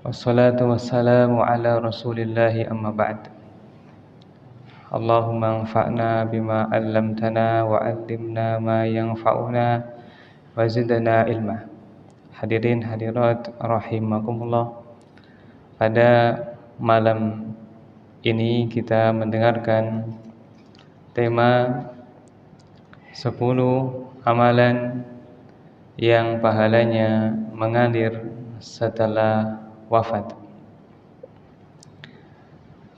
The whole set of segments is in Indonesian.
Wassalatu wassalamu ala rasulillahi amma ba'd. Allahumma anfa'na bima 'allamtana wa 'allimna ma yanfa'una wa zidna ilma. Hadirin hadirat rahimakumullah. Pada malam ini kita mendengarkan tema 10 amalan yang pahalanya mengalir setelah wafat,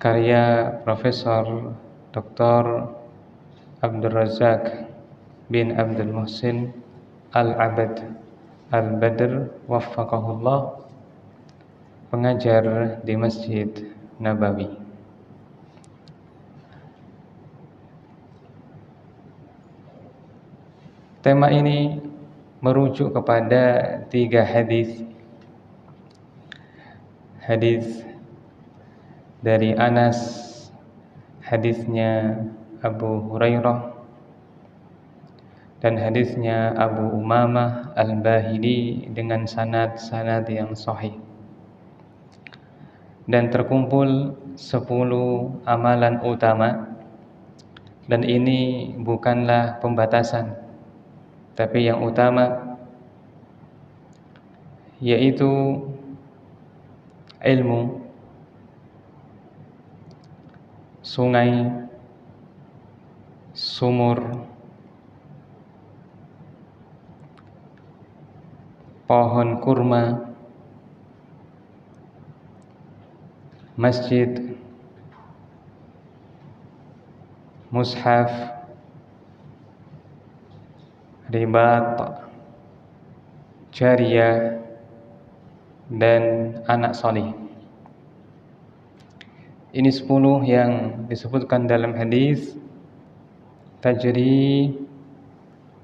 karya Profesor Dr. Abdul Razak bin Abdul Muhsin Al-Abad Al-Badr waffaqahullah, pengajar di Masjid Nabawi. Tema ini merujuk kepada 3 hadis. Hadis dari Anas, hadisnya Abu Hurairah, dan hadisnya Abu Umamah Al-Bahili dengan sanad yang sahih. Dan terkumpul 10 amalan utama, dan ini bukanlah pembatasan, tapi yang utama yaitu ilmu, sungai, sumur, pohon kurma, masjid, mushaf, ribat, jariyah, dan anak soleh. Ini 10 yang disebutkan dalam hadis tajri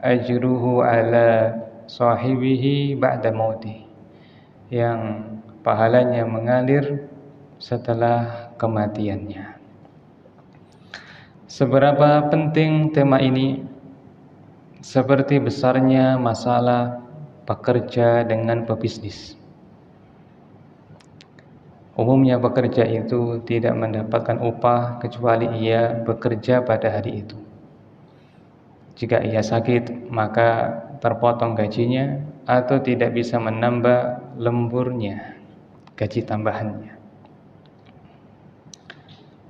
ajruhu ala sahibihi ba'da mautih, yang pahalanya mengalir setelah kematiannya. Seberapa penting tema ini? Seperti besarnya masalah pekerja dengan pebisnis. Umumnya pekerja itu tidak mendapatkan upah kecuali ia bekerja pada hari itu. Jika ia sakit, maka terpotong gajinya atau tidak bisa menambah lemburnya, gaji tambahannya.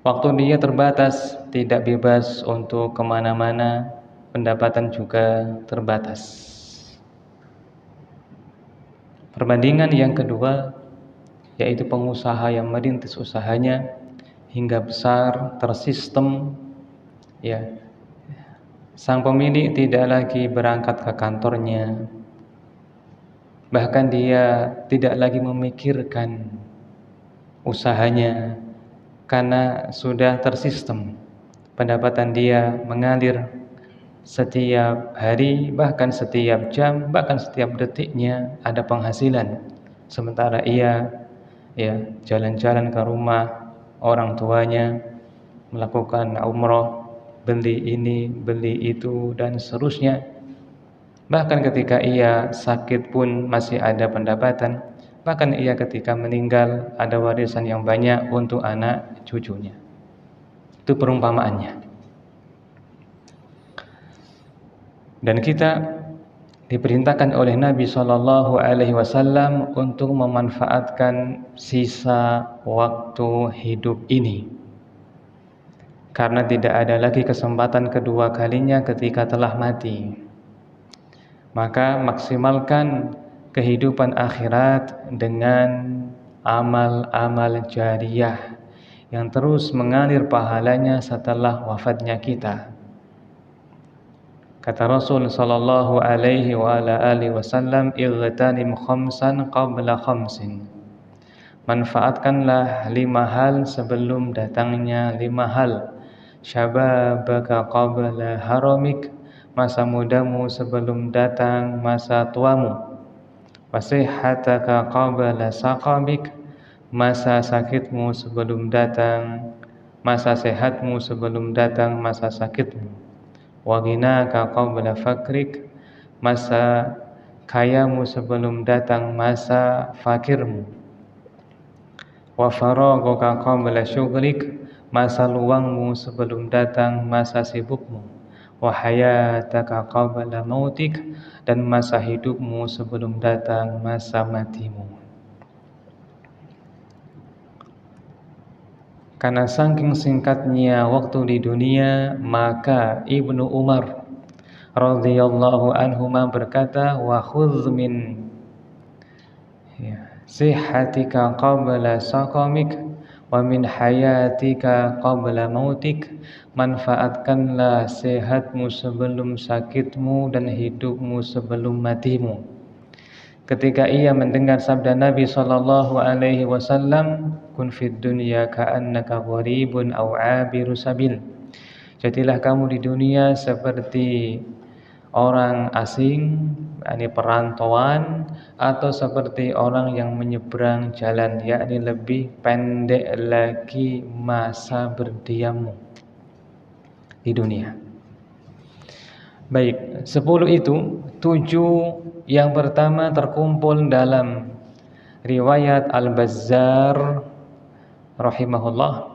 Waktu dia terbatas, tidak bebas untuk kemana-mana, pendapatan juga terbatas. Perbandingan yang kedua yaitu pengusaha yang merintis usahanya hingga besar, tersistem, ya. Sang pemilik tidak lagi berangkat ke kantornya, bahkan dia tidak lagi memikirkan usahanya karena sudah tersistem. Pendapatan dia mengalir setiap hari, bahkan setiap jam, bahkan setiap detiknya ada penghasilan, sementara ia jalan-jalan ke rumah orang tuanya, melakukan umroh, beli ini, beli itu, dan seterusnya. Bahkan ketika ia sakit pun masih ada pendapatan. Bahkan ia ketika meninggal ada warisan yang banyak untuk anak cucunya. Itu perumpamaannya. Dan kita diperintahkan oleh Nabi SAW untuk memanfaatkan sisa waktu hidup ini, karena tidak ada lagi kesempatan kedua kalinya ketika telah mati. Maka maksimalkan kehidupan akhirat dengan amal-amal jariyah yang terus mengalir pahalanya setelah wafatnya kita. Kata Rasul sallallahu alaihi wa ala alihi wasallam, "Igtanim khamsan qabla khamsin." Manfaatkanlah 5 hal sebelum datangnya 5 hal. Syababaka qabla haramik, masa mudamu sebelum datang masa tuamu. Wasihhataka qabla saqamik, masa sakitmu sebelum datang masa sehatmu sebelum datang masa sakitmu. Wa ghinaka qabla fakrik, masa kayamu sebelum datang masa fakirmu. wa faraghuka qabla syughlik, masa luangmu sebelum datang masa sibukmu, wa hayataka qabla mautik, dan masa hidupmu sebelum datang masa matimu. Karena saking singkatnya waktu di dunia, maka Ibnu Umar radhiyallahu anhuma berkata, wa khudz min sihhatika qabla saqamik wa min hayatika qabla mautik, manfaatkanlah sehatmu sebelum sakitmu dan hidupmu sebelum matimu. Ketika ia mendengar sabda Nabi sallallahu alaihi wasallam, kun fid dunya ka'annaka gharibun aw 'abiru sabil. Jadilah kamu di dunia seperti orang asing, yakni perantauan, atau seperti orang yang menyeberang jalan, yakni lebih pendek lagi masa berdiammu di dunia. Baik, 10 itu, 7 yang pertama terkumpul dalam riwayat Al-Bazzar rahimahullah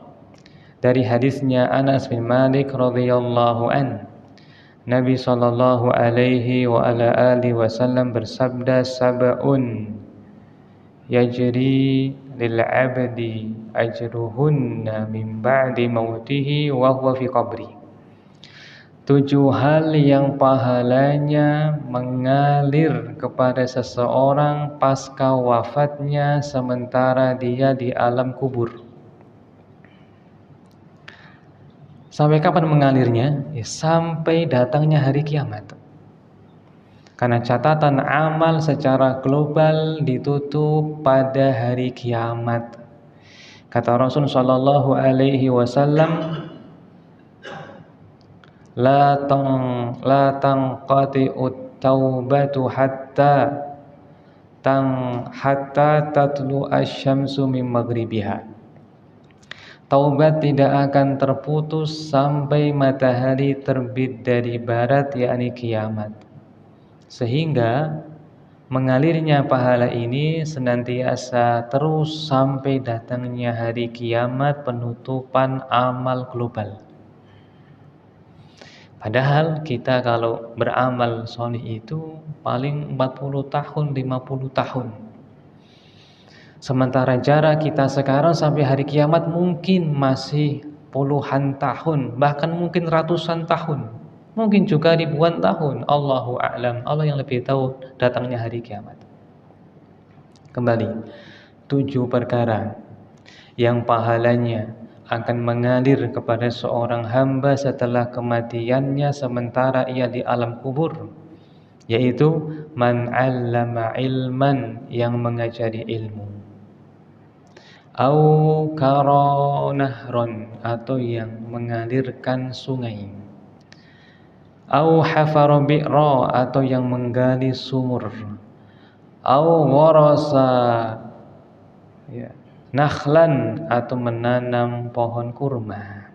dari hadisnya Anas bin Malik radhiyallahu an. Nabi sallallahu alaihi wa ala alihi wasallam bersabda, sab'un yajri lil 'abdi ajruhunna min ba'di mautihi wa huwa fi qabri. 7 hal yang pahalanya mengalir kepada seseorang pasca wafatnya sementara dia di alam kubur. Sampai kapan mengalirnya? Ya, sampai datangnya hari kiamat. Karena catatan amal secara global ditutup pada hari kiamat. Kata Rasul sallallahu alaihi wasallam, La tanqati'ut taubatu hatta tatlu asyamsu min maghribiha. Taubat tidak akan terputus sampai matahari terbit dari barat, yakni kiamat. Sehingga mengalirnya pahala ini senantiasa terus sampai datangnya hari kiamat, penutupan amal global. Padahal kita kalau beramal sholih itu paling 40 tahun, 50 tahun. Sementara jarak kita sekarang sampai hari kiamat mungkin masih puluhan tahun, bahkan mungkin ratusan tahun, mungkin juga ribuan tahun. Allahu a'lam, Allah yang lebih tahu datangnya hari kiamat. Kembali, 7 perkara yang pahalanya akan mengalir kepada seorang hamba setelah kematiannya sementara ia di alam kubur, yaitu man 'allama ilman, yang mengajari ilmu, au kara nahron, atau yang mengalirkan sungai, au hafara bi'ra, atau yang menggali sumur, au warasa nakhlan, atau menanam pohon kurma,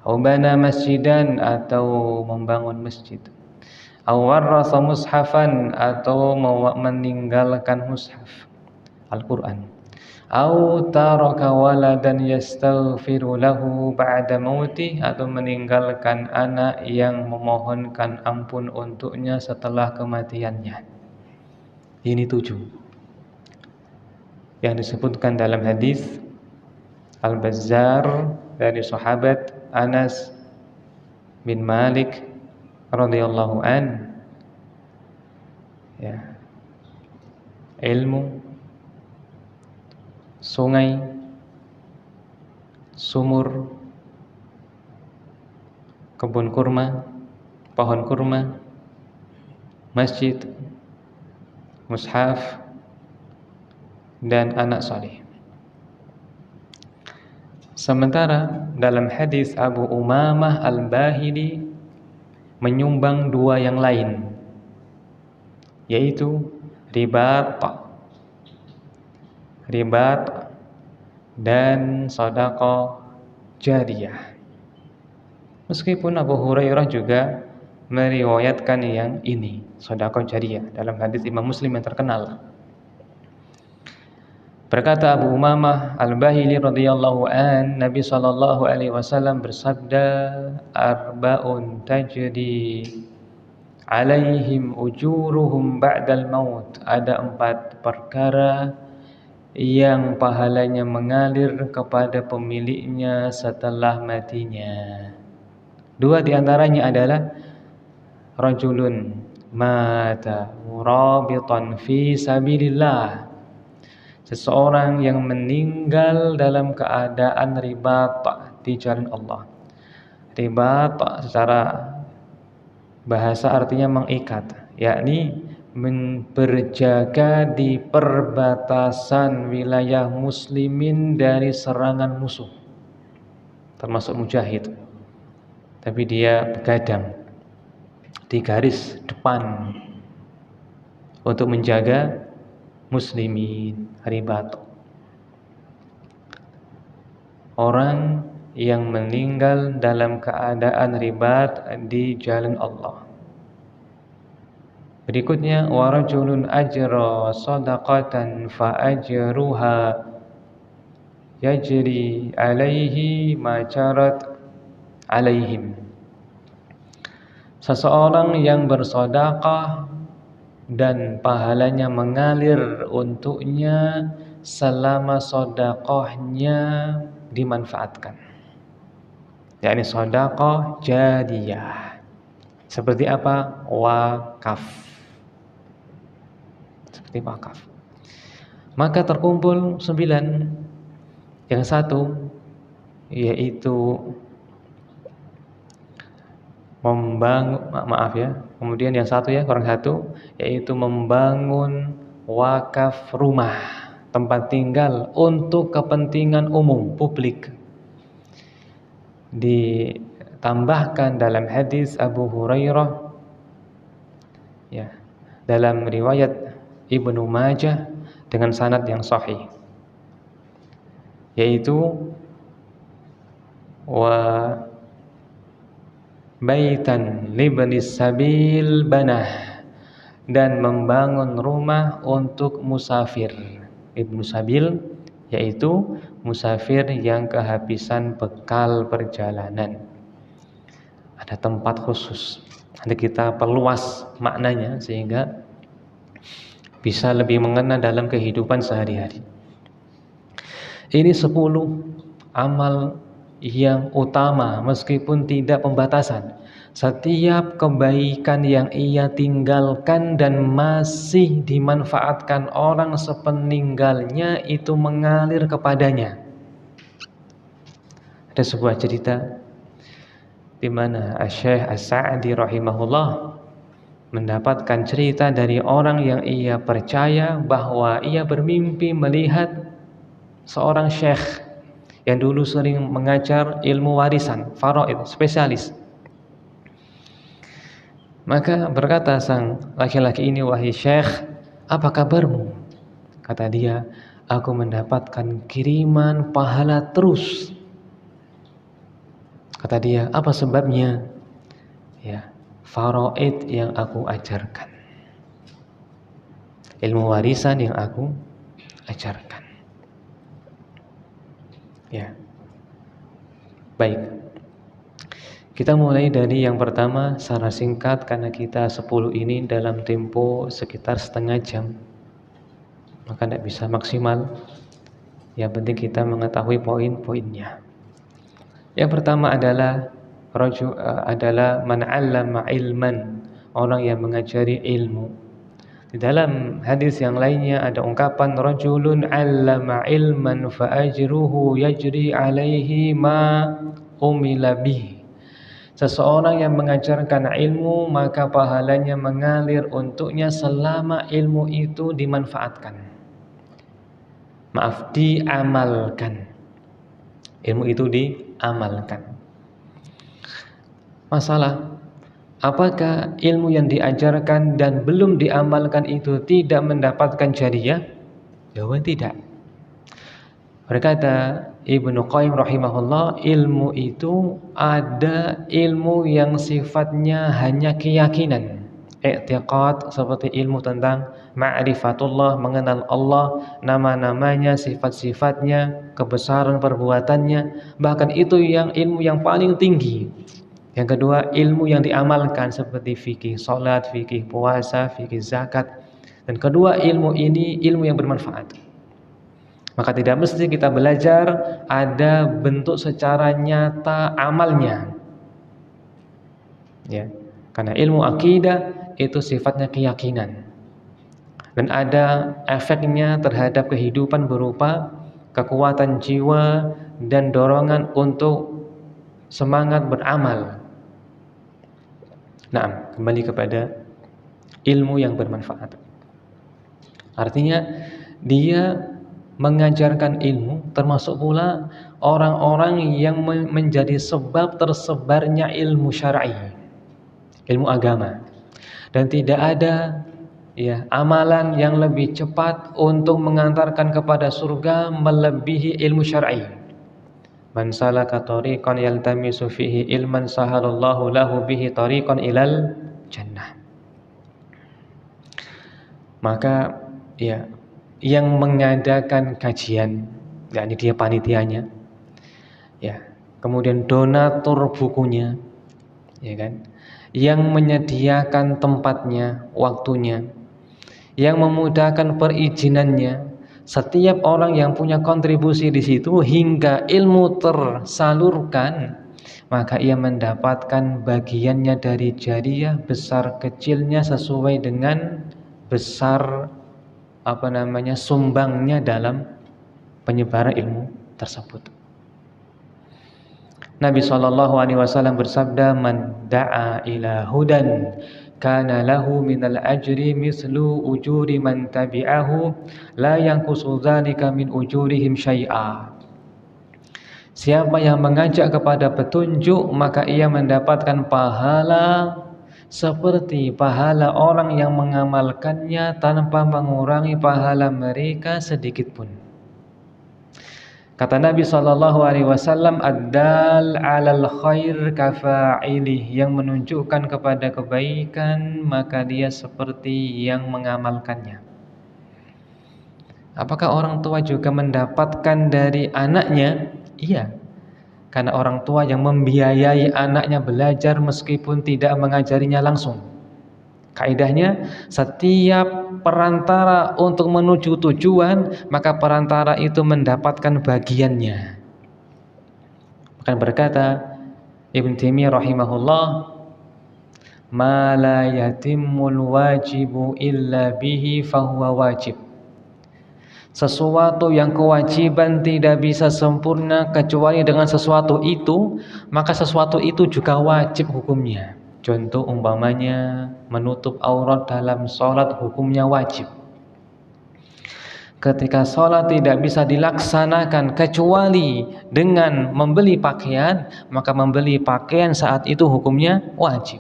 au bana masjidan, atau membangun masjid, au warasa mushafan, atau meninggalkan mushaf Al-Quran, au taraka waladan yastaghfiru lahu ba'da mautih, atau meninggalkan anak yang memohonkan ampun untuknya setelah kematiannya. Ini 7 yang disebutkan dalam hadis Al-Bazzar dari sahabat Anas bin Malik radhiyallahu an. Ya. Ilmu, sungai, sumur, kebun kurma, pohon kurma, masjid, mushaf, dan anak saleh. Sementara dalam hadis Abu Umamah Al-Bahili menyumbang 2 yang lain, yaitu ribat dan sedekah jariyah. Meskipun Abu Hurairah juga meriwayatkan yang ini, sedekah jariyah, dalam hadis Imam Muslim yang terkenal. Berkata Abu Umamah Al-Bahili radhiyallahu an, Nabi sallallahu alaihi wasallam bersabda, arba'un tajri alaihim ujuruhum ba'dal maut. Ada 4 perkara yang pahalanya mengalir kepada pemiliknya setelah matinya. 2 di antaranya adalah rajulun mata murabitan fi sabilillah, seseorang yang meninggal dalam keadaan ribat di jalan Allah. Ribat secara bahasa artinya mengikat, yakni berjaga di perbatasan wilayah muslimin dari serangan musuh, termasuk mujahid. Tapi dia begadang di garis depan untuk menjaga muslimin. Ribat, orang yang meninggal dalam keadaan ribat di jalan Allah. Berikutnya, wa rajulun ajra shadaqatan fa ajruha yajri alaihi ma jarat alaihim. Seseorang yang bersedekah dan pahalanya mengalir untuknya selama sedekahnya dimanfaatkan, yakni sedekah jariyah. Seperti apa? Wakaf. Seperti wakaf. Maka terkumpul 9. Yang satu yaitu kemudian yang satu kurang satu, yaitu membangun wakaf rumah, tempat tinggal untuk kepentingan umum, publik. Ditambahkan dalam hadis Abu Hurairah, dalam riwayat Ibnu Majah dengan sanad yang sahih, yaitu wa baitan libnis sabil banah, dan membangun rumah untuk musafir. Ibnu sabil yaitu musafir yang kehabisan bekal perjalanan. Ada tempat khusus. Nanti kita perluas maknanya sehingga bisa lebih mengena dalam kehidupan sehari-hari. Ini 10 amal yang utama meskipun tidak pembatasan. Setiap kebaikan yang ia tinggalkan dan masih dimanfaatkan orang sepeninggalnya itu mengalir kepadanya. Ada sebuah cerita di mana Syekh As-Sa'di rahimahullah mendapatkan cerita dari orang yang ia percaya bahwa ia bermimpi melihat seorang syekh yang dulu sering mengajar ilmu warisan, faraid, spesialis. Maka berkata sang laki-laki ini, wahai syekh, apa kabarmu? Kata dia, aku mendapatkan kiriman pahala terus. Kata dia, apa sebabnya? Faraid yang aku ajarkan, ilmu warisan yang aku ajarkan. Baik, kita mulai dari yang pertama secara singkat karena kita 10 ini dalam tempo sekitar setengah jam, maka tidak bisa maksimal. Yang penting kita mengetahui poin-poinnya. Yang pertama adalah man 'allama ilman, orang yang mengajari ilmu. Di dalam hadis yang lainnya ada ungkapan rajulun 'allama ilman fa ajruhu yajri alaihi ma umila bih. Seseorang yang mengajarkan ilmu maka pahalanya mengalir untuknya selama ilmu itu diamalkan. Ilmu itu diamalkan. Masalah, apakah ilmu yang diajarkan dan belum diamalkan itu tidak mendapatkan jariyah? Jawaban tidak. Berkata Ibnu Qayyim rahimahullah, ilmu itu ada ilmu yang sifatnya hanya keyakinan, I'tiqad seperti ilmu tentang ma'rifatullah, mengenal Allah, nama-namanya, sifat-sifatnya, kebesaran perbuatannya, bahkan itu yang ilmu yang paling tinggi. Yang kedua, ilmu yang diamalkan seperti fikih salat, fikih puasa, fikih zakat. Dan kedua, ilmu ini ilmu yang bermanfaat. Maka tidak mesti kita belajar ada bentuk secara nyata amalnya. Ya. Karena ilmu akidah itu sifatnya keyakinan. Dan ada efeknya terhadap kehidupan berupa kekuatan jiwa dan dorongan untuk semangat beramal. Nah, kembali kepada ilmu yang bermanfaat. Artinya dia mengajarkan ilmu, termasuk pula orang-orang yang menjadi sebab tersebarnya ilmu syar'i, ilmu agama. Dan tidak ada amalan yang lebih cepat untuk mengantarkan kepada surga melebihi ilmu syar'i. Man salaka tariqan yaltamisu fihi ilman sahalallahu lahu bihi tariqan ilal jannah. Maka yang mengadakan kajian, yakni dia panitianya, kemudian donatur bukunya, yang menyediakan tempatnya, waktunya, yang memudahkan perizinannya, setiap orang yang punya kontribusi di situ hingga ilmu tersalurkan, maka ia mendapatkan bagiannya dari jariah besar kecilnya sesuai dengan besar sumbangnya dalam penyebaran ilmu tersebut. Nabi SAW bersabda, man da'a ila hudan kana lahu minal ajri mislu ujuri man tabi'ahu la yanqusu dzalika min ujurihim syai'a. Siapa yang mengajak kepada petunjuk, maka ia mendapatkan pahala seperti pahala orang yang mengamalkannya tanpa mengurangi pahala mereka sedikit pun. Kata Nabi SAW, ad-dal 'alal khair kafa'ilih, yang menunjukkan kepada kebaikan maka dia seperti yang mengamalkannya. Apakah orang tua juga mendapatkan dari anaknya? Iya. Karena orang tua yang membiayai anaknya belajar meskipun tidak mengajarinya langsung. Kaidahnya, setiap perantara untuk menuju tujuan, maka perantara itu mendapatkan bagiannya. Bahkan berkata Ibnu Taimiyah rahimahullah, ma la yatimul wajibu illa bihi fahuwa wajib. Sesuatu yang kewajiban tidak bisa sempurna kecuali dengan sesuatu itu, maka sesuatu itu juga wajib hukumnya. Contoh umpamanya menutup aurat dalam sholat, hukumnya wajib. Ketika sholat tidak bisa dilaksanakan kecuali dengan membeli pakaian, maka membeli pakaian saat itu hukumnya wajib.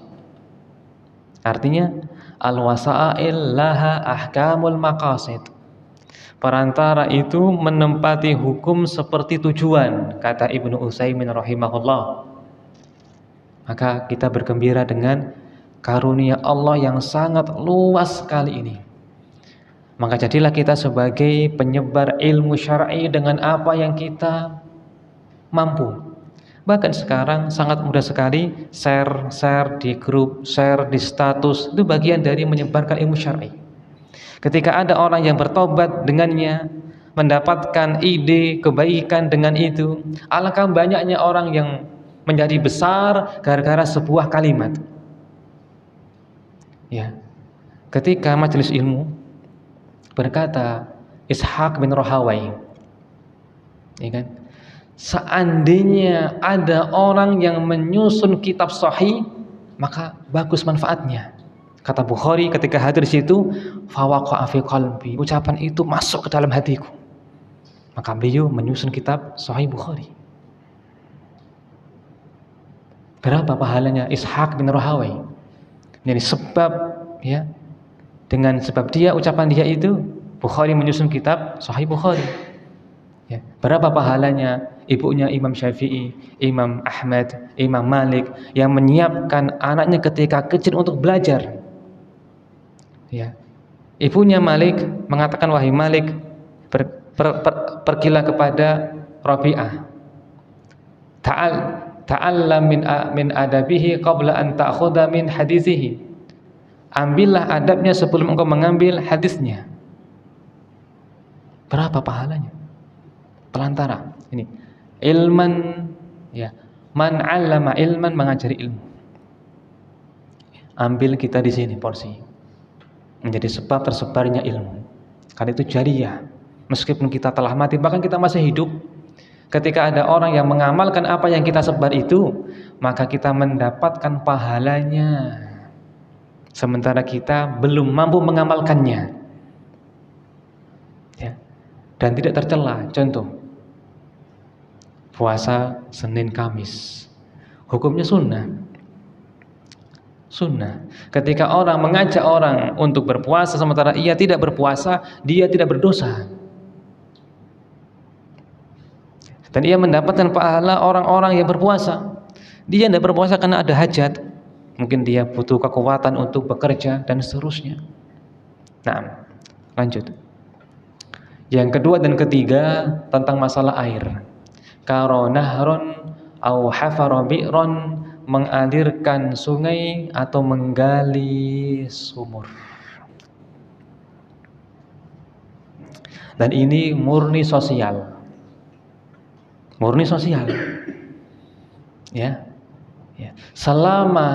Artinya al-wasa'il laha ahkamul maqasid. Perantara itu menempati hukum seperti tujuan, kata Ibnu Utsaimin rahimahullah. Maka kita bergembira dengan karunia Allah yang sangat luas sekali ini. Maka jadilah kita sebagai penyebar ilmu syar'i dengan apa yang kita mampu. Bahkan sekarang sangat mudah sekali share di grup, share di status, itu bagian dari menyebarkan ilmu syar'i. Ketika ada orang yang bertobat dengannya, mendapatkan ide kebaikan dengan itu, alangkah banyaknya orang yang menjadi besar gara-gara sebuah kalimat. Ketika majelis ilmu berkata Ishaq bin Rahawai, seandainya ada orang yang menyusun kitab sahih, maka bagus manfaatnya. Kata Bukhari ketika hadir di situ, fawaqa'a fi qalbi, ucapan itu masuk ke dalam hatiku. Maka beliau menyusun kitab Sahih Bukhari. Berapa pahalanya Ishaq bin Rahawai? Jadi sebab dengan sebab dia, ucapan dia itu, Bukhari menyusun kitab Sahih Bukhari. Berapa pahalanya ibunya Imam Syafi'i, Imam Ahmad, Imam Malik yang menyiapkan anaknya ketika kecil untuk belajar. Ya. Ibunya Malik mengatakan, wahai Malik, pergilah kepada Rabi'ah. Ta'allam min adabihi qabla an ta'khudha min hadithihi. Ambillah adabnya sebelum engkau mengambil hadisnya. Berapa pahalanya? Pelantara. Ini ilman, ya. Man 'allama ilman, mengajari ilmu. Ambil kita di sini porsi. Menjadi sebab tersebarnya ilmu. Karena itu jariyah. Meskipun kita telah mati, bahkan kita masih hidup, ketika ada orang yang mengamalkan apa yang kita sebar itu, maka kita mendapatkan pahalanya, sementara kita belum mampu mengamalkannya, ya. Dan tidak tercela. Contoh, puasa Senin Kamis, hukumnya sunnah. Ketika orang mengajak orang untuk berpuasa sementara ia tidak berpuasa, dia tidak berdosa. Dan ia mendapatkan pahala orang-orang yang berpuasa. Dia tidak berpuasa karena ada hajat, mungkin dia butuh kekuatan untuk bekerja dan seterusnya. Nah, lanjut. Yang kedua dan ketiga tentang masalah air. Karonahron au hafara bi'ron, mengalirkan sungai atau menggali sumur. Dan ini murni sosial. Ya. Selama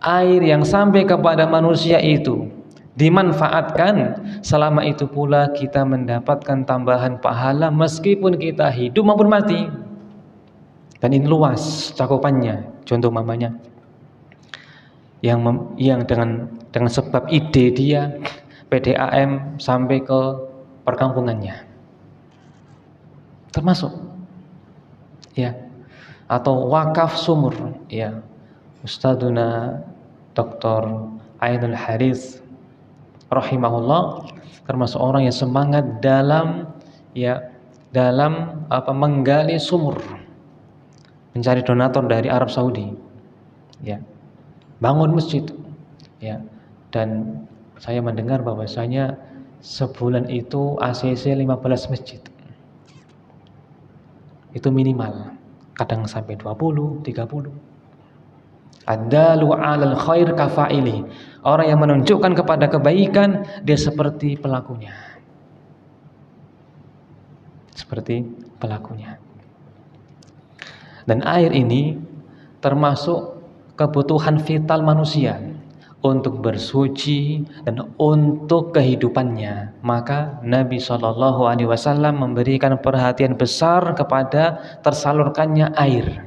air yang sampai kepada manusia itu dimanfaatkan, selama itu pula kita mendapatkan tambahan pahala meskipun kita hidup maupun mati. Dan ini luas cakupannya. Contoh mamanya yang dengan sebab ide dia PDAM sampai ke perkampungannya, termasuk, ya. Atau wakaf sumur, ya. Ustadzuna Dr. Ainul Harith rahimahullah termasuk orang yang semangat dalam menggali sumur, mencari donatur dari Arab Saudi, ya, bangun masjid, ya. Dan saya mendengar bahwasanya sebulan itu ACC 15 masjid, itu minimal, kadang sampai 20, 30. Ad-dalu 'alal khair kafa'ili, orang yang menunjukkan kepada kebaikan dia seperti pelakunya. Dan air ini termasuk kebutuhan vital manusia untuk bersuci dan untuk kehidupannya. Maka Nabi SAW memberikan perhatian besar kepada tersalurkannya air.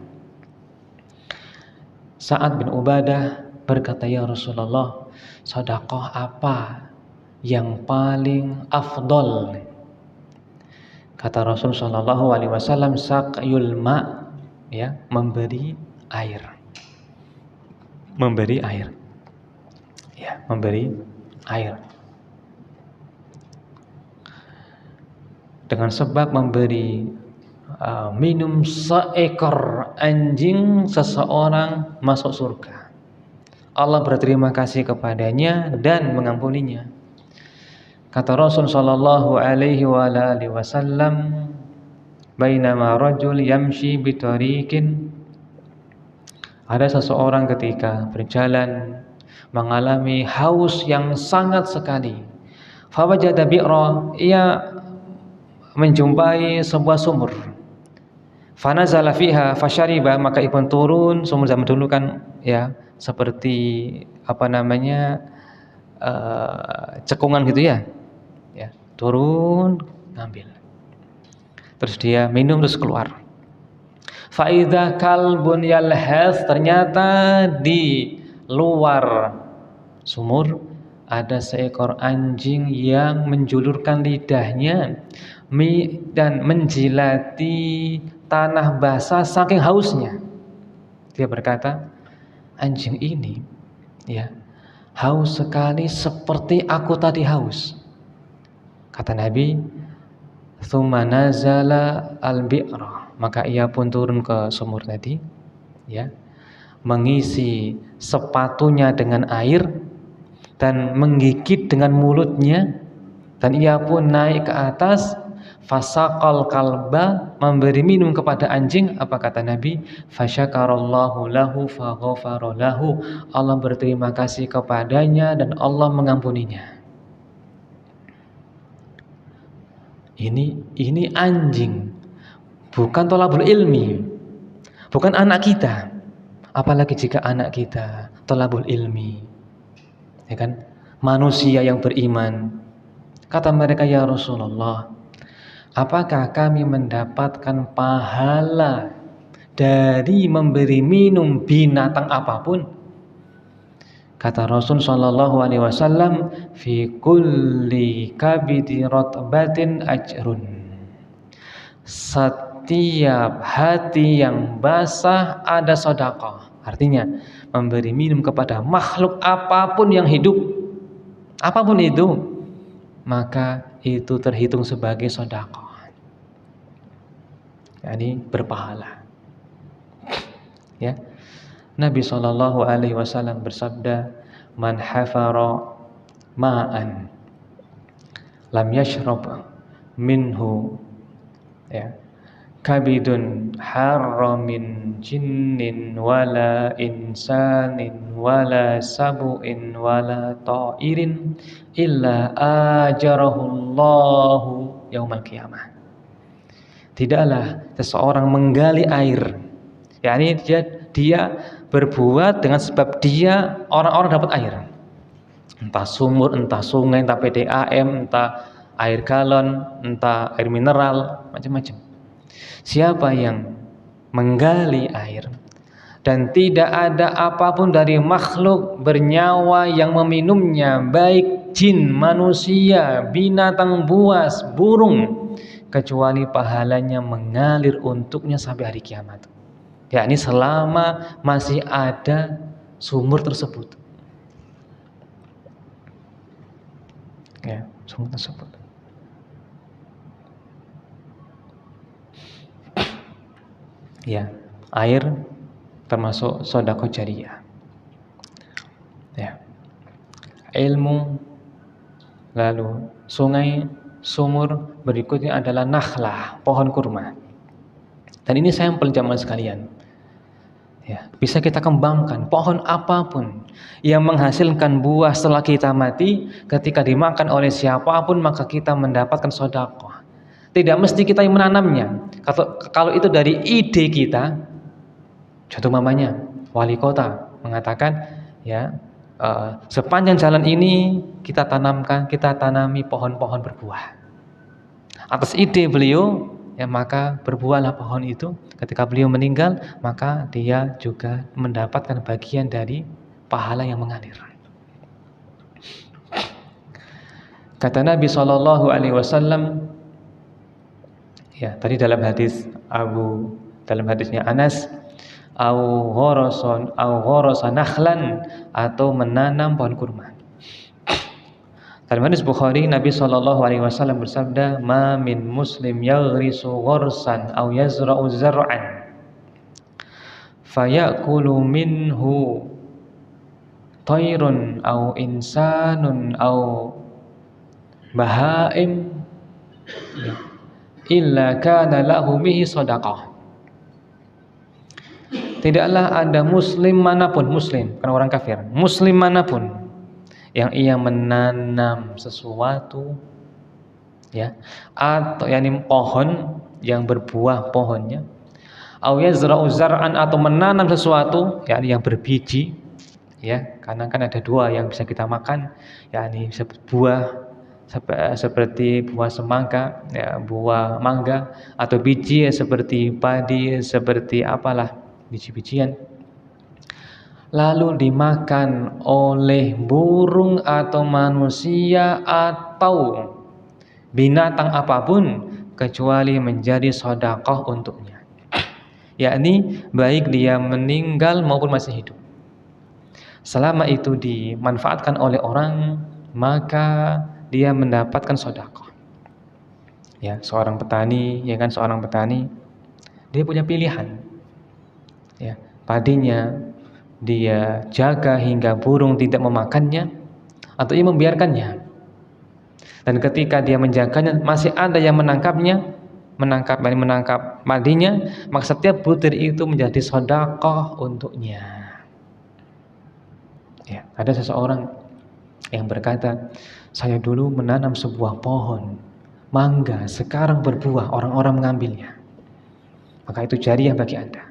Sa'ad bin Ubadah berkata, ya Rasulullah, sedekah apa yang paling afdol? Kata Rasul SAW, saqyul ma', ya, memberi air. Ya, memberi air. Dengan sebab memberi minum seekor anjing, seseorang masuk surga. Allah berterima kasih kepadanya dan mengampuninya. Kata Rasul sallallahu alaihi wasallam, bainama rajul yamshi bitariqin, ada seseorang ketika berjalan mengalami haus yang sangat sekali. Fawajada bi'ra, ia menjumpai sebuah sumur. Fanazala fiha fashariba, maka ia pun turun. Sumur zaman dulu kan, ya, seperti cekungan gitu, ya. Ya, turun ngambil. Terus dia minum terus keluar. Faidha kalbun yalhas, ternyata di luar sumur ada seekor anjing yang menjulurkan lidahnya dan menjilati tanah basah saking hausnya. Dia berkata, anjing ini, ya, haus sekali seperti aku tadi haus. Kata Nabi, tsumma nazala al-bi'ra, maka ia pun turun ke sumur tadi, ya, mengisi sepatunya dengan air, dan menggigit dengan mulutnya, dan ia pun naik ke atas, fasaqal kalba, memberi minum kepada anjing. Apa kata Nabi? Fasyakarallahu lahu faghafara lahu, Allah berterima kasih kepadanya dan Allah mengampuninya. Ini anjing, bukan thalabul ilmi, bukan anak kita. Apalagi jika anak kita thalabul ilmi, ya kan, manusia yang beriman. Kata mereka, ya Rasulullah, apakah kami mendapatkan pahala dari memberi minum binatang apapun? Kata Rasul sallallahu alaihi wasallam, fi kulli kabidi ratbatin ajrun. Setiap hati yang basah ada sedekah. Artinya, memberi minum kepada makhluk apapun yang hidup, apapun itu, maka itu terhitung sebagai sedekah. Yani berpahala. Ya. Nabi sallallahu alaihi wasallam bersabda, "Man hafara ma'an lam yashrab minhu, ya, kabidun harra min jinnin wala insanin wala sabu'in wala ta'irin illa ajarahullahu yaumal qiyamah." Tidaklah seseorang menggali air, yakni dia berbuat dengan sebab dia orang-orang dapat air, entah sumur, entah sungai, entah PDAM, entah air galon, entah air mineral, macam-macam. Siapa yang menggali air dan tidak ada apapun dari makhluk bernyawa yang meminumnya, baik jin, manusia, binatang buas, burung, kecuali pahalanya mengalir untuknya sampai hari kiamat. Yakni selama masih ada sumur tersebut. Ya, sumur tersebut. Ya, air termasuk sedekah jariyah. Ya. Ilmu, lalu sungai, sumur, berikutnya adalah nakhlah, pohon kurma. Dan ini sampel jamaah sekalian. Ya, bisa kita kembangkan pohon apapun yang menghasilkan buah setelah kita mati, ketika dimakan oleh siapapun maka kita mendapatkan sedekah. Tidak mesti kita yang menanamnya. Kalau itu dari ide kita, contoh mamanya wali kota mengatakan, ya, sepanjang jalan ini kita tanami pohon-pohon berbuah. Atas ide beliau, ya, maka berbuahlah pohon itu. Ketika beliau meninggal, maka dia juga mendapatkan bagian dari pahala yang mengalir. Kata Nabi sallallahu alaihi wasallam, ya, tadi dalam hadisnya Anas, au gharasan nakhlan, atau menanam pohon kurma. Dalam hadis Bukhari, Nabi sallallahu alaihi wasallam bersabda, "Ma min muslim yaghrisu gharsan aw yazra'u zar'an fayakulu minhu tayrun aw insanun aw bahaim illa kana lahu bihi shadaqah." Tidaklah ada muslim manapun, muslim bukan orang kafir, muslim manapun yang ia menanam sesuatu, ya, atau yakni pohon yang berbuah pohonnya, au yazra'u zar'an, atau menanam sesuatu yakni yang berbiji, ya, karena kan ada dua yang bisa kita makan, yakni buah seperti buah semangka, ya, buah mangga, atau biji ya, seperti padi, seperti apalah biji-bijian, lalu dimakan oleh burung atau manusia atau binatang apapun, kecuali menjadi sedekah untuknya, yakni baik dia meninggal maupun masih hidup. Selama itu dimanfaatkan oleh orang, maka dia mendapatkan sedekah. Ya, seorang petani, ya kan, seorang petani dia punya pilihan. Ya, padinya dia jaga hingga burung tidak memakannya, atau ia membiarkannya. Dan ketika dia menjaganya, masih ada yang menangkap madinya, maka setiap butir itu menjadi sedekah untuknya. Ya, ada seseorang yang berkata, saya dulu menanam sebuah pohon mangga, sekarang berbuah, orang-orang mengambilnya. Maka itu jariah bagi Anda.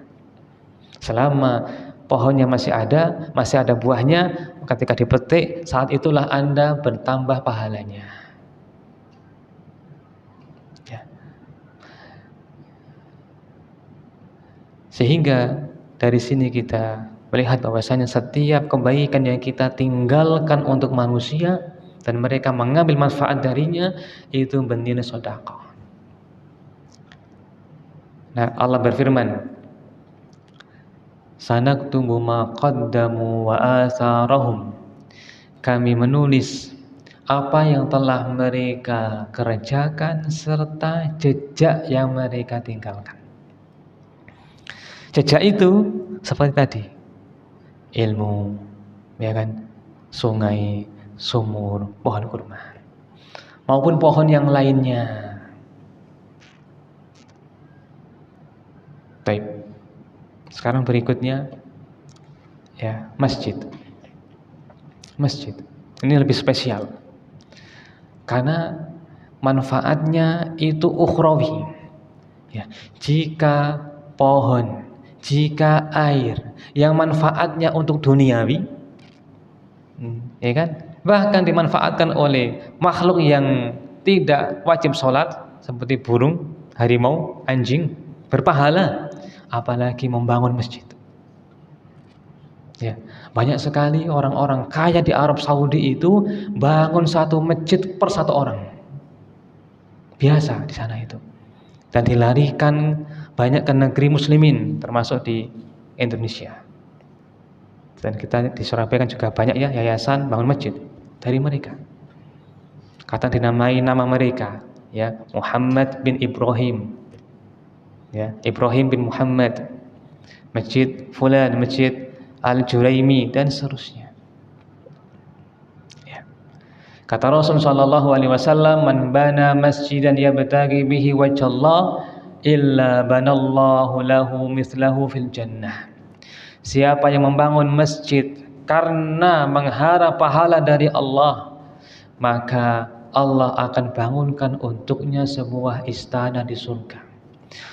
Selama pohonnya masih ada buahnya, ketika dipetik, saat itulah Anda bertambah pahalanya. Ya. Sehingga dari sini kita melihat bahwasanya setiap kebaikan yang kita tinggalkan untuk manusia dan mereka mengambil manfaat darinya, itu bernilai sedekah. Nah, Allah berfirman, sanaktubu ma qaddamu wa atharahum. Kami menulis apa yang telah mereka kerjakan serta jejak yang mereka tinggalkan. Jejak itu seperti tadi, ilmu, ya kan, sungai, sumur, pohon kurma, maupun pohon yang lainnya. Baik. Sekarang berikutnya, ya, masjid. Masjid ini lebih spesial karena manfaatnya itu ukhrawi. Ya, jika pohon, jika air yang manfaatnya untuk duniawi, ya kan, bahkan dimanfaatkan oleh makhluk yang tidak wajib sholat seperti burung, harimau, anjing, berpahala, apalagi membangun masjid. Ya, banyak sekali orang-orang kaya di Arab Saudi itu bangun satu masjid per satu orang. Biasa di sana itu. Dan dilarikan banyak ke negeri muslimin, termasuk di Indonesia. Dan kita di Surabaya kan juga banyak ya yayasan bangun masjid dari mereka. Kata dinamai nama mereka, ya, Muhammad bin Ibrahim. Ya, Ibrahim bin Muhammad. Masjid fulan, masjid Al-Juraimi, dan seterusnya. Ya. Kata Rasul sallallahu alaihi wasallam, man bana masjidan yabtaghi bihi wajhallah illa banallahu lahu mithlahu fil jannah. Siapa yang membangun masjid karena mengharap pahala dari Allah, maka Allah akan bangunkan untuknya sebuah istana di surga.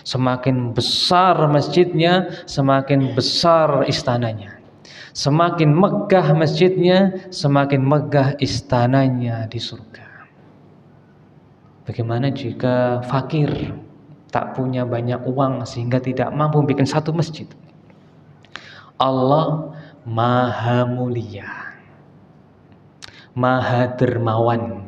Semakin besar masjidnya, semakin besar istananya. Semakin megah masjidnya, semakin megah istananya di surga. Bagaimana jika fakir, tak punya banyak uang sehingga tidak mampu bikin satu masjid? Allah Maha Mulia, Maha Dermawan,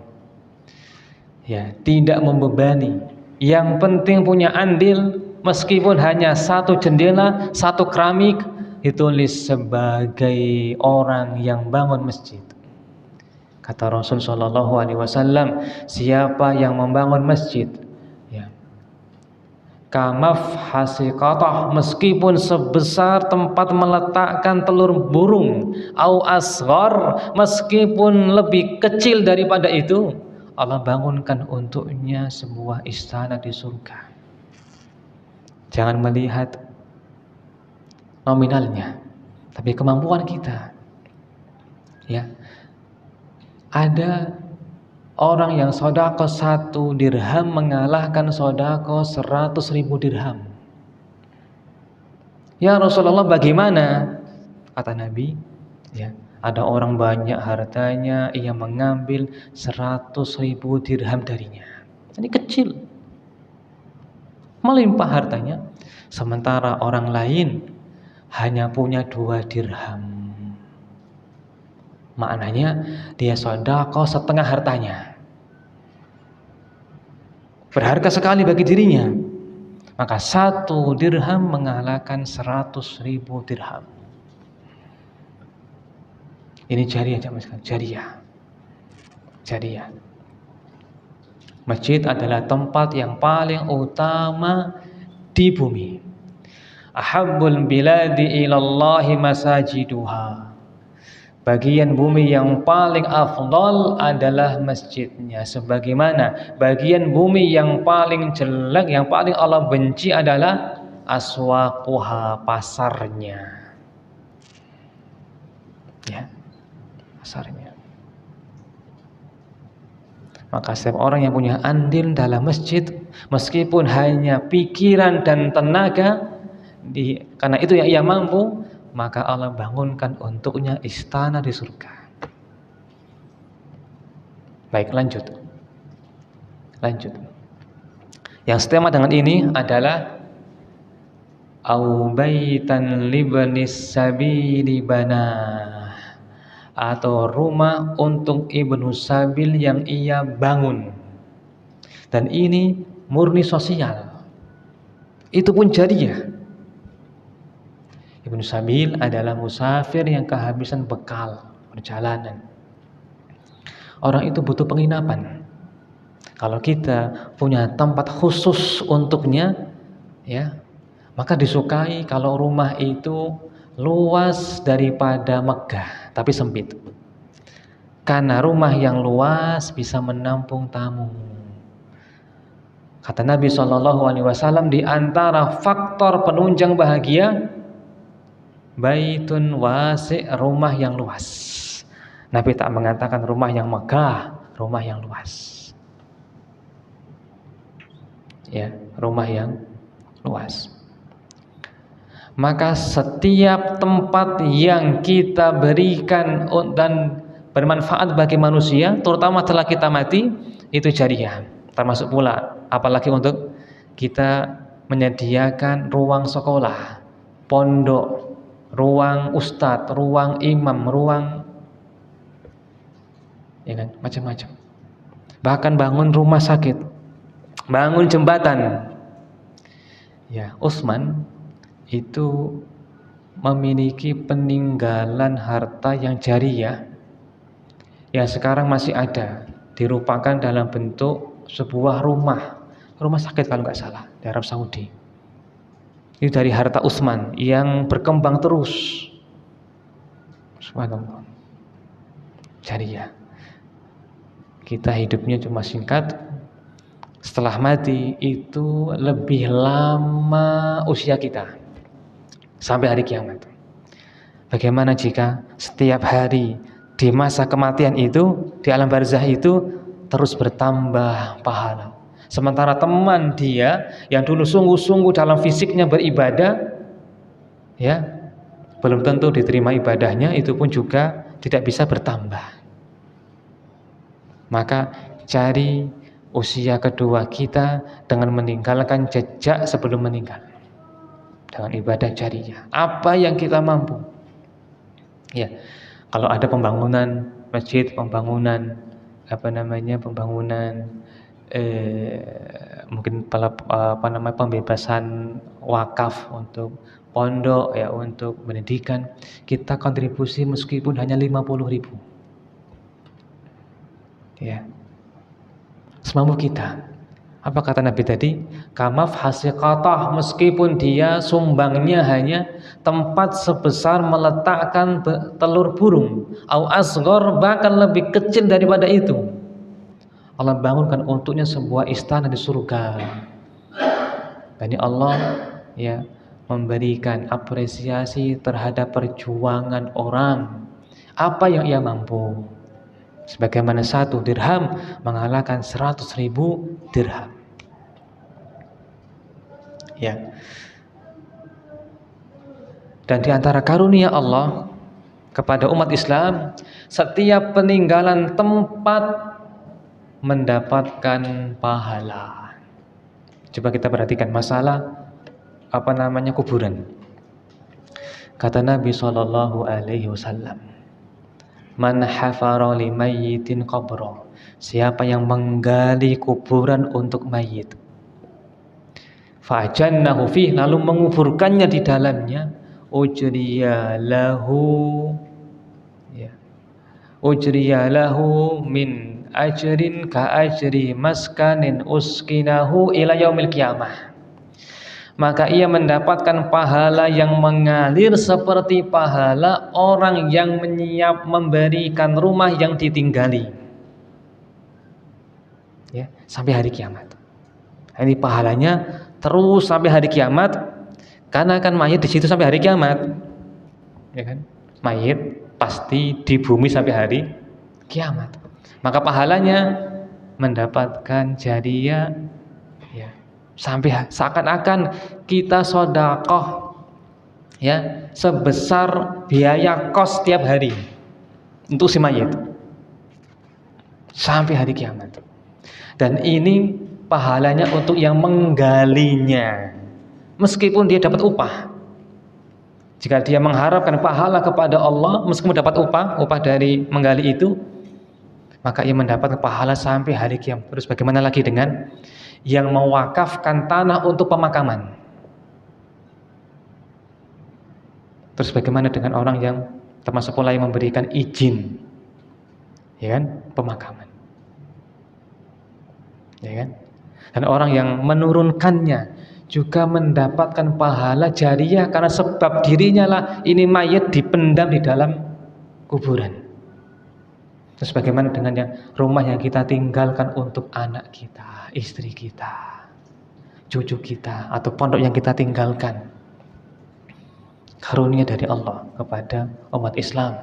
ya, tidak membebani. Yang penting punya andil, meskipun hanya satu jendela, satu keramik, ditulis sebagai orang yang bangun masjid. Kata Rasul sallallahu alaihi wasallam, siapa yang membangun masjid, ya, kamaf hasiqatah, meskipun sebesar tempat meletakkan telur burung, au asghar, meskipun lebih kecil daripada itu, Allah bangunkan untuknya sebuah istana di surga. Jangan melihat nominalnya, tapi kemampuan kita. Ya, ada orang yang sedekah 1 dirham mengalahkan sedekah 100.000 dirham. Ya Rasulullah, bagaimana? Kata Nabi, ya, ada orang banyak hartanya, ia mengambil 100.000 dirham darinya. Ini kecil, melimpah hartanya. Sementara orang lain hanya punya 2 dirham. Maknanya dia sedekah setengah hartanya. Berharga sekali bagi dirinya. Maka 1 dirham mengalahkan 100.000 dirham. Ini jariah, jariah. Masjid adalah tempat yang paling utama di bumi. Ahabbul biladi ilallahi masajiduha. Bagian bumi yang paling afdal adalah masjidnya. Sebagaimana bagian bumi yang paling jelek, yang paling Allah benci adalah aswaquha, pasarnya. Ya, pasarnya. Maka setiap orang yang punya andil dalam masjid, meskipun hanya pikiran dan tenaga, karena itu yang ia mampu, maka Allah bangunkan untuknya istana di surga. Baik, lanjut. Yang setema dengan ini adalah au baitan libnis sabili bana, atau rumah untuk ibnu sabil yang ia bangun. Dan ini murni sosial. Itu pun jariah. Ibnu sabil adalah musafir yang kehabisan bekal perjalanan. Orang itu butuh penginapan. Kalau kita punya tempat khusus untuknya, ya, maka disukai kalau rumah itu luas daripada megah, tapi sempit. Karena rumah yang luas bisa menampung tamu. Kata Nabi SAW, di antara faktor penunjang bahagia, baitun wasi', rumah yang luas. Nabi tak mengatakan rumah yang megah, rumah yang luas. Ya, rumah yang luas. Maka setiap tempat yang kita berikan dan bermanfaat bagi manusia, terutama setelah kita mati, itu jariah. Termasuk pula apalagi untuk kita menyediakan ruang sekolah, pondok, ruang ustadz, ruang imam, ruang, ya kan, macam-macam. Bahkan bangun rumah sakit, bangun jembatan. Ya, Utsman itu memiliki peninggalan harta yang jariah yang sekarang masih ada, dirupakan dalam bentuk sebuah rumah sakit kalau nggak salah di Arab Saudi. Ini dari harta Utsman yang berkembang terus. Subhanallah. Jariah. Kita hidupnya cuma singkat, setelah mati itu lebih lama usia kita sampai hari kiamat. Bagaimana jika setiap hari di masa kematian itu, di alam barzah itu terus bertambah pahala, sementara teman dia yang dulu sungguh-sungguh dalam fisiknya beribadah, ya, belum tentu diterima ibadahnya, itu pun juga tidak bisa bertambah. Maka cari usia kedua kita dengan meninggalkan jejak sebelum meninggal, dengan ibadah jariah, apa yang kita mampu. Ya, kalau ada pembangunan masjid, pembangunan mungkin pembebasan wakaf untuk pondok, ya, untuk pendidikan, kita kontribusi meskipun hanya 50.000, ya, semampu kita. Apa kata Nabi tadi? Kamaf hasiqatah, meskipun dia sumbangnya hanya tempat sebesar meletakkan telur burung, au asghar, bahkan lebih kecil daripada itu, Allah bangunkan untuknya sebuah istana di surga. Dan Allah, ya, memberikan apresiasi terhadap perjuangan orang, apa yang ia mampu. Sebagaimana 1 dirham mengalahkan 100.000 dirham. Ya. Dan di antara karunia Allah kepada umat Islam, setiap peninggalan tempat mendapatkan pahala. Coba kita perhatikan masalah kuburan. Kata Nabi SAW, man hafara li mayyitin qabra, siapa yang menggali kuburan untuk mayit, fa'jannahu fih, lalu menguburkannya di dalamnya, ujriya lahu min ajrin ka ajri maskanin uskinahu ila yaumil qiyamah, maka ia mendapatkan pahala yang mengalir seperti pahala orang yang memberikan rumah yang ditinggali, ya, sampai hari kiamat. Ini pahalanya terus sampai hari kiamat, karena kan mayit di situ sampai hari kiamat, ya kan? Mayit pasti di bumi sampai hari kiamat, maka pahalanya mendapatkan jariah, ya, sampai seakan-akan kita sedekah, ya, sebesar biaya kos tiap hari untuk si mayit sampai hari kiamat. Dan ini pahalanya untuk yang menggalinya, meskipun dia dapat upah. Jika dia mengharapkan pahala kepada Allah meskipun dapat upah dari menggali itu, maka ia mendapat pahala sampai hari kiamat. Terus bagaimana lagi dengan yang mewakafkan tanah untuk pemakaman? Terus bagaimana dengan orang yang termasuk pula yang memberikan izin, ya kan, pemakaman, ya kan? Dan orang yang menurunkannya juga mendapatkan pahala jariah, karena sebab dirinya lah ini mayat dipendam di dalam kuburan. Terus bagaimana dengan yang rumah yang kita tinggalkan untuk anak kita, istri kita, cucu kita, atau pondok yang kita tinggalkan? Karunia dari Allah kepada umat Islam,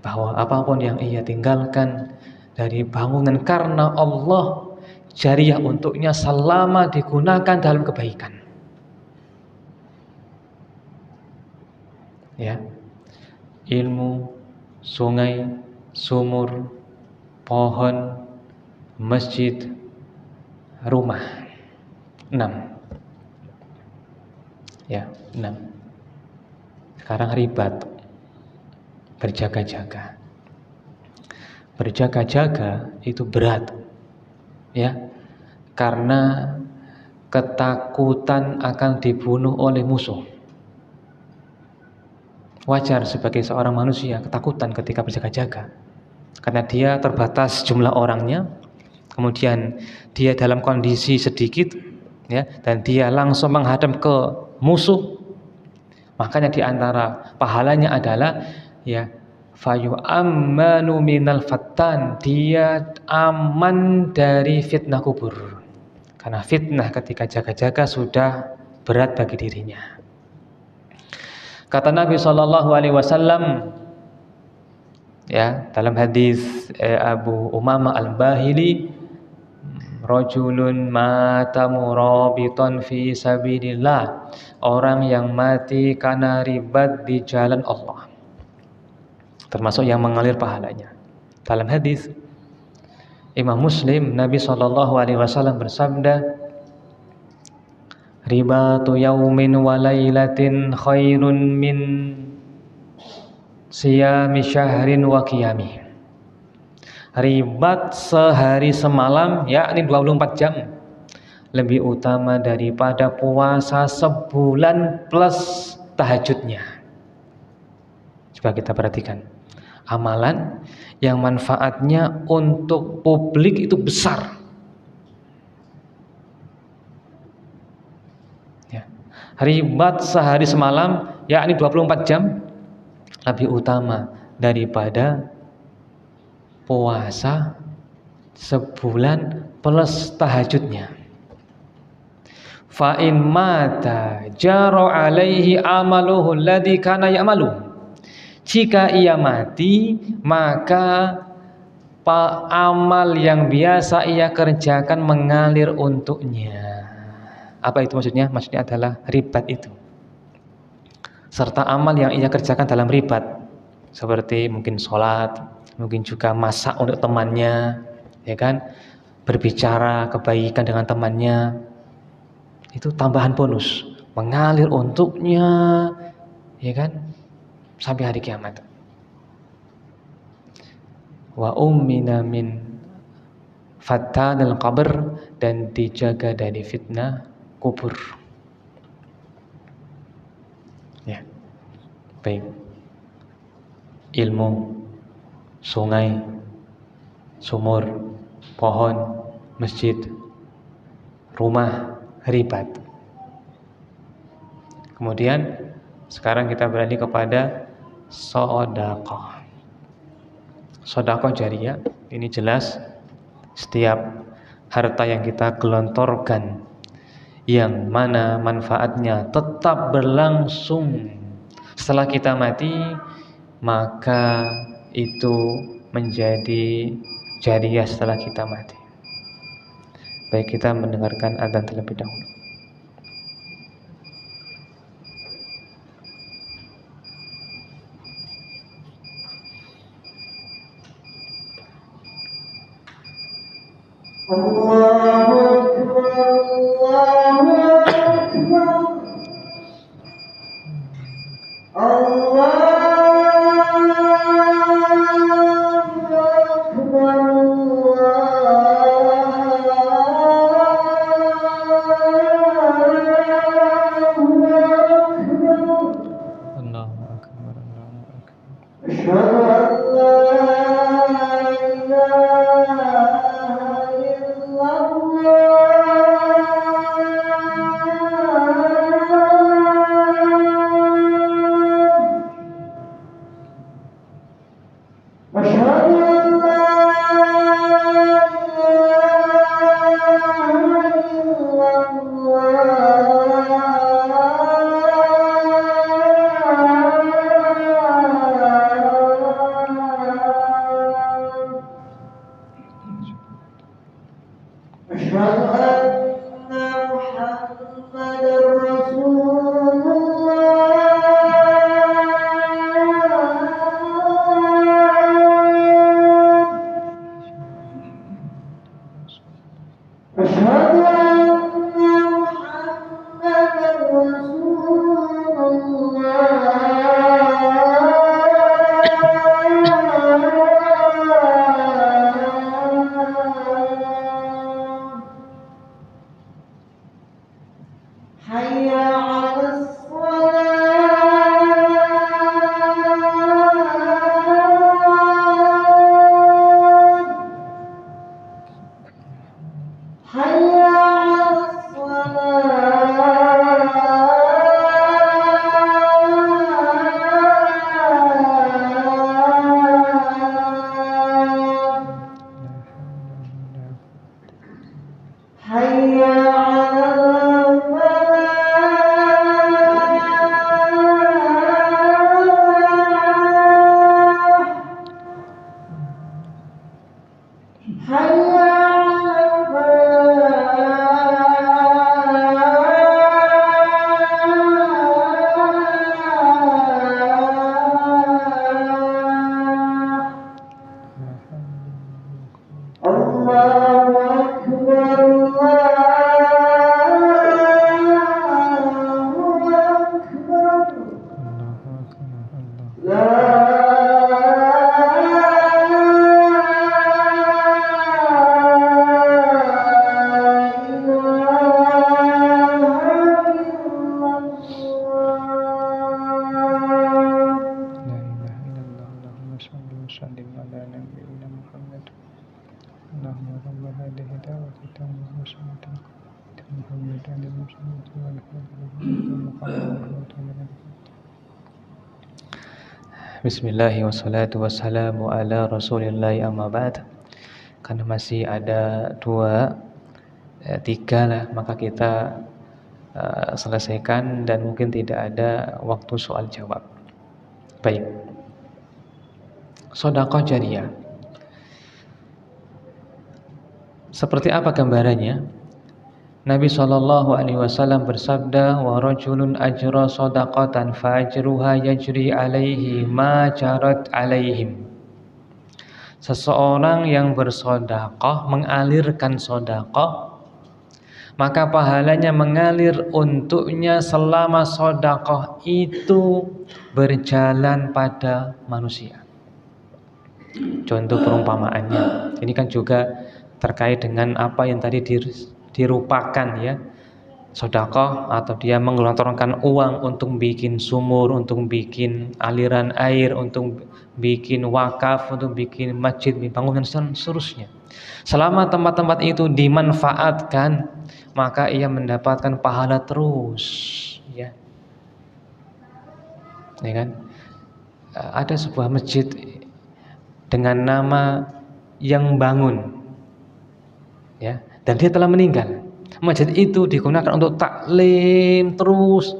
bahwa apapun yang ia tinggalkan dari bangunan karena Allah, jariah untuknya selama digunakan dalam kebaikan. Ya, ilmu, sungai, sumur, pohon, masjid, rumah. 6. Ya, 6. Sekarang ribat, berjaga-jaga. Berjaga-jaga itu berat, ya, karena ketakutan akan dibunuh oleh musuh. Wajar sebagai seorang manusia ketakutan ketika berjaga-jaga, karena dia terbatas jumlah orangnya, kemudian dia dalam kondisi sedikit, ya, dan dia langsung menghadap ke musuh. Makanya di antara pahalanya adalah, ya, fayu ammanu minal fattan, dia aman dari fitnah kubur, karena fitnah ketika jaga-jaga sudah berat bagi dirinya. Kata Nabi SAW, ya, dalam hadis Abu Umamah Al-Bahili, rajulun mata murabitan fi sabilillah, orang yang mati karena ribat di jalan Allah, termasuk yang mengalir pahalanya. Dalam hadis Imam Muslim, Nabi SAW bersabda, ribatu yaumin wa lailatin khairun min siyami syahrin wa qiyami. Ribat sehari semalam, yakni 24 jam, lebih utama daripada puasa sebulan plus tahajudnya. Coba kita perhatikan, amalan yang manfaatnya untuk publik itu besar, ya. Ribat sehari semalam, yakni 24 jam, lebih utama daripada puasa sebulan plus tahajudnya. Fa in mata jara alaihi amaluhu alladhi kana ya'malu. Jika ia mati, maka amal yang biasa ia kerjakan mengalir untuknya. Apa itu maksudnya? Maksudnya adalah ribat itu, serta amal yang ia kerjakan dalam ribat, seperti mungkin sholat, mungkin juga masak untuk temannya, ya kan, berbicara kebaikan dengan temannya, itu tambahan bonus mengalir untuknya, ya kan, sampai hari kiamat. Wa ummina min fatanil qabr, dan dijaga dari fitnah kubur. Ya, baik. Ilmu, sungai, sumur, pohon, masjid, rumah, ribat. Kemudian sekarang kita beralih kepada sedekah. Sedekah jariyah ini jelas setiap harta yang kita gelontorkan yang mana manfaatnya tetap berlangsung setelah kita mati, maka itu menjadi jariyah setelah kita mati. Baik, kita mendengarkan adzan terlebih dahulu. Bismillahirrahmanirrahim. Wassalatu wassalamu ala rasulillahi amma ba'd. Karena masih ada tiga lah, maka kita selesaikan dan mungkin tidak ada waktu soal jawab. Baik. Sedekah jariyah. Seperti apa gambarannya? Nabi SAW bersabda, wa rajulun ajra shadaqatan fa ajruha yajri alaihi ma jarat alaihim. Seseorang yang bersedekah, mengalirkan sedekah, maka pahalanya mengalir untuknya selama sedekah itu berjalan pada manusia. Contoh perumpamaannya, ini kan juga terkait dengan apa yang tadi dirupakan ya, sedekah atau dia menggelontorkan uang untuk bikin sumur, untuk bikin aliran air, untuk bikin wakaf, untuk bikin masjid, bangunan dan seterusnya. Selama tempat-tempat itu dimanfaatkan, maka ia mendapatkan pahala terus ya. ya kan? Ada sebuah masjid dengan nama yang bangun, ya, dan dia telah meninggal. Masjid itu digunakan untuk taklim terus,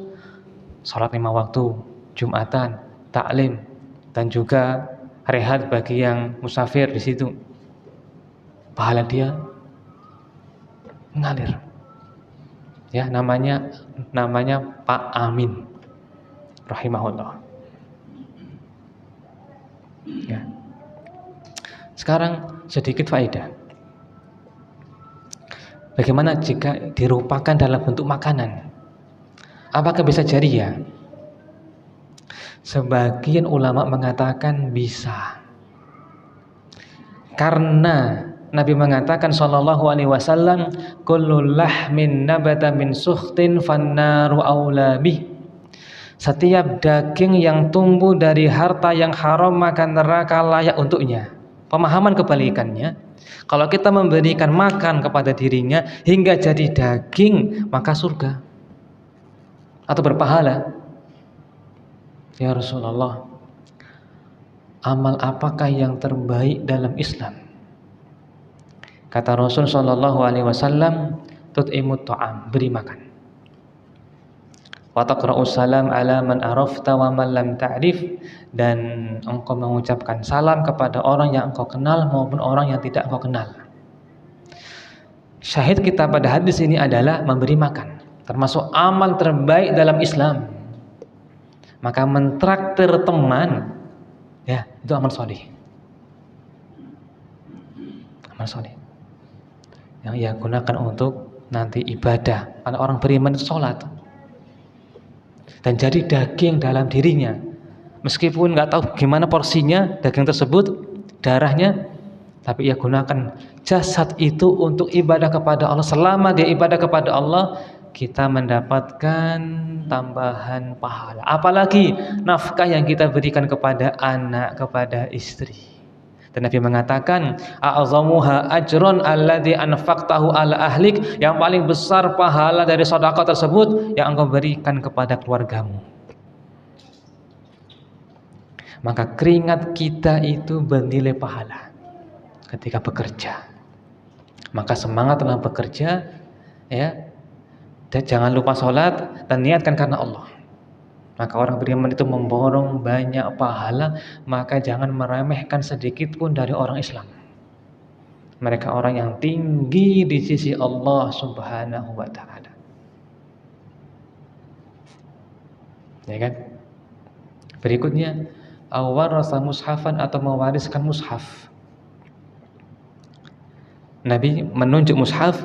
sholat 5 waktu, Jumatan, taklim, dan juga rehat bagi yang musafir di situ. Pahala dia mengalir. Ya, namanya Pak Amin rahimahullah. Ya. Sekarang sedikit faedah. Bagaimana jika dirupakan dalam bentuk makanan? Apakah bisa jariah? Sebagian ulama mengatakan bisa. Karena Nabi mengatakan sallallahu alaihi wasallam, kullu lahmin nabata min sukhtin fannaru aula bih. Setiap daging yang tumbuh dari harta yang haram maka neraka layak untuknya. Pemahaman kebalikannya, kalau kita memberikan makan kepada dirinya hingga jadi daging, maka surga atau berpahala. Ya Rasulullah, amal apakah yang terbaik dalam Islam? Kata Rasul sallallahu alaihi wasallam, tut'imut ta'am, beri makan. Wa taqra'us salam ala man arafta wa man lam ta'rif, dan engkau mengucapkan salam kepada orang yang engkau kenal maupun orang yang tidak engkau kenal. Syahid kita pada hadis ini adalah memberi makan, termasuk amal terbaik dalam Islam. Maka mentraktir teman, ya, itu amal soleh. Amal soleh yang ia gunakan untuk nanti ibadah. Karena orang beriman itu sholat dan jadi daging dalam dirinya, meskipun nggak tahu gimana porsinya daging tersebut, darahnya, tapi ia gunakan jasad itu untuk ibadah kepada Allah. Selama dia ibadah kepada Allah, kita mendapatkan tambahan pahala. Apalagi nafkah yang kita berikan kepada anak, kepada istri. Dan Nabi mengatakan, a'zamuha ajron alladzi anfaqtahu ala ahlik, yang paling besar pahala dari sedekah tersebut yang engkau berikan kepada keluargamu. Maka keringat kita itu bernilai pahala ketika bekerja. Maka semangat dalam bekerja, ya. Dan jangan lupa sholat dan niatkan karena Allah. Maka orang beriman itu memborong banyak pahala. Maka jangan meremehkan sedikit pun dari orang Islam. Mereka orang yang tinggi di sisi Allah subhanahu wa ta'ala, ya kan? Berikutnya, awarasa mushafan, atau mewariskan mushaf. Nabi menunjuk mushaf,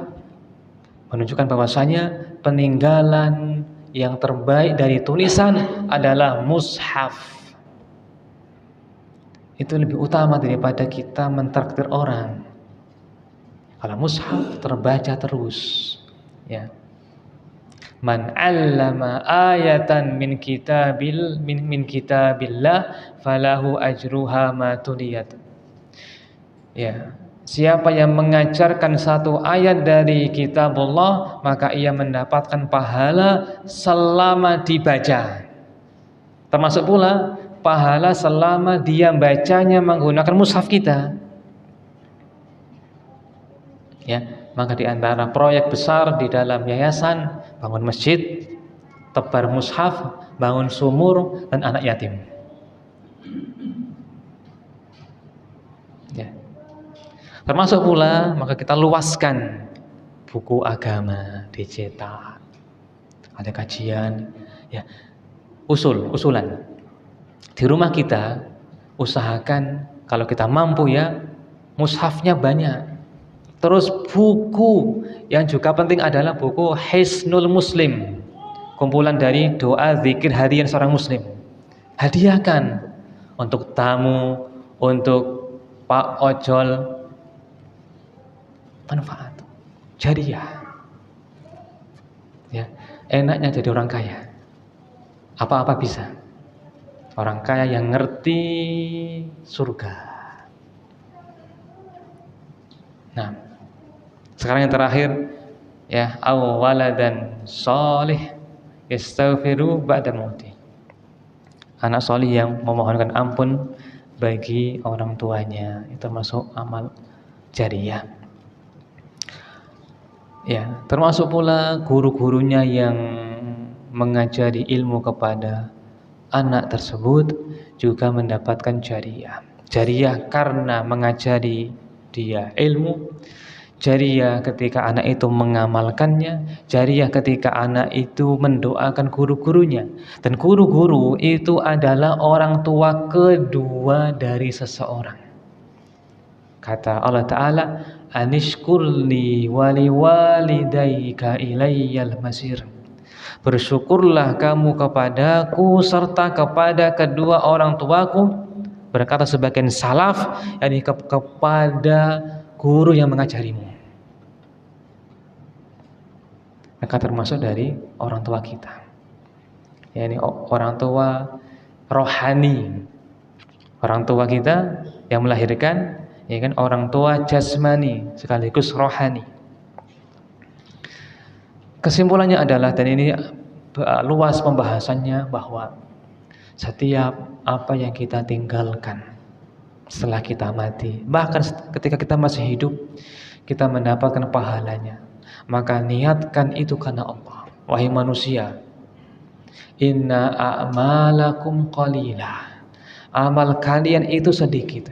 menunjukkan bahwasanya peninggalan yang terbaik dari tulisan adalah mushaf. Itu lebih utama daripada kita mentraktir orang. Kalau mushaf terbaca terus, ya. Man 'allama ayatan min kitabillah falahu ajruha ma tuliyat. Ya. Siapa yang mengajarkan satu ayat dari kitabullah, maka ia mendapatkan pahala selama dibaca. Termasuk pula pahala selama dia bacanya menggunakan mushaf kita. Ya, maka di antara proyek besar di dalam yayasan, bangun masjid, tebar mushaf, bangun sumur, dan anak yatim. Ya. Termasuk pula maka kita luaskan buku agama dicetak, ada kajian, ya, usulan di rumah kita. Usahakan kalau kita mampu, ya, mushafnya banyak. Terus buku yang juga penting adalah buku Hisnul Muslim, kumpulan dari doa zikir harian seorang muslim. Hadiahkan untuk tamu, untuk Pak Ojol, manfaat jariah. Ya, enaknya jadi orang kaya, apa-apa bisa. Orang kaya yang ngerti surga. Nah, sekarang yang terakhir, ya, awwaladan sholih yastaghfiru ba'da mauti, Anak solih yang memohonkan ampun bagi orang tuanya, itu termasuk amal jariyah. Ya, termasuk pula guru-gurunya yang mengajari ilmu kepada anak tersebut juga mendapatkan jariyah. Jariyah karena mengajari dia ilmu, jariyah ketika anak itu mengamalkannya, jariyah ketika anak itu mendoakan guru-gurunya. Dan guru-guru itu adalah orang tua kedua dari seseorang. Kata Allah Ta'ala, anishkurli wali walidayka ilayyal masir. Bersyukurlah kamu kepadaku serta kepada kedua orang tuaku. Berkata sebagian salaf, yakni kepada guru yang mengajarimu. Maka termasuk dari orang tua kita, yakni orang tua rohani. Orang tua kita yang melahirkan, ya kan, orang tua jasmani sekaligus rohani. Kesimpulannya adalah, dan ini luas pembahasannya, bahwa setiap apa yang kita tinggalkan setelah kita mati, bahkan ketika kita masih hidup, kita mendapatkan pahalanya. Maka niatkan itu karena Allah. Wahai manusia, inna a'malakum qalilah, amal kalian itu sedikit.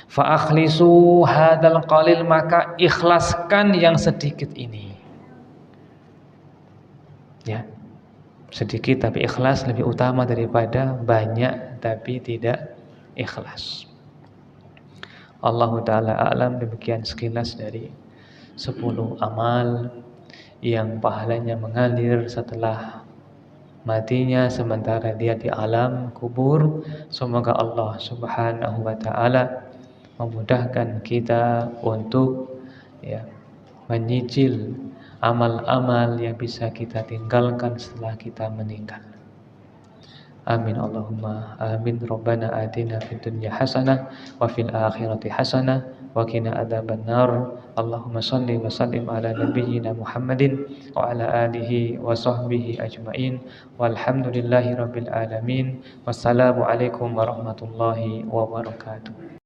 Fa akhlisu hadal qalil, maka ikhlaskan yang sedikit ini. Ya, sedikit tapi ikhlas lebih utama daripada banyak tapi tidak ikhlas. Allahu ta'ala a'lam. Demikian sekilas dari 10 amal yang pahalanya mengalir setelah matinya sementara dia di alam kubur. Semoga Allah subhanahu wa ta'ala memudahkan kita untuk menyicil amal-amal yang bisa kita tinggalkan setelah kita meninggal. Amin Allahumma amin. Rabbana atina fid dunya hasanah wa fil akhirati hasanah wa qina adzabannar. Allahumma shalli wa sallim ala nabiyyina Muhammadin wa ala alihi wa sahbihi ajmain. Walhamdulillahi rabbil alamin. Wassalamu alaikum warahmatullahi wabarakatuh.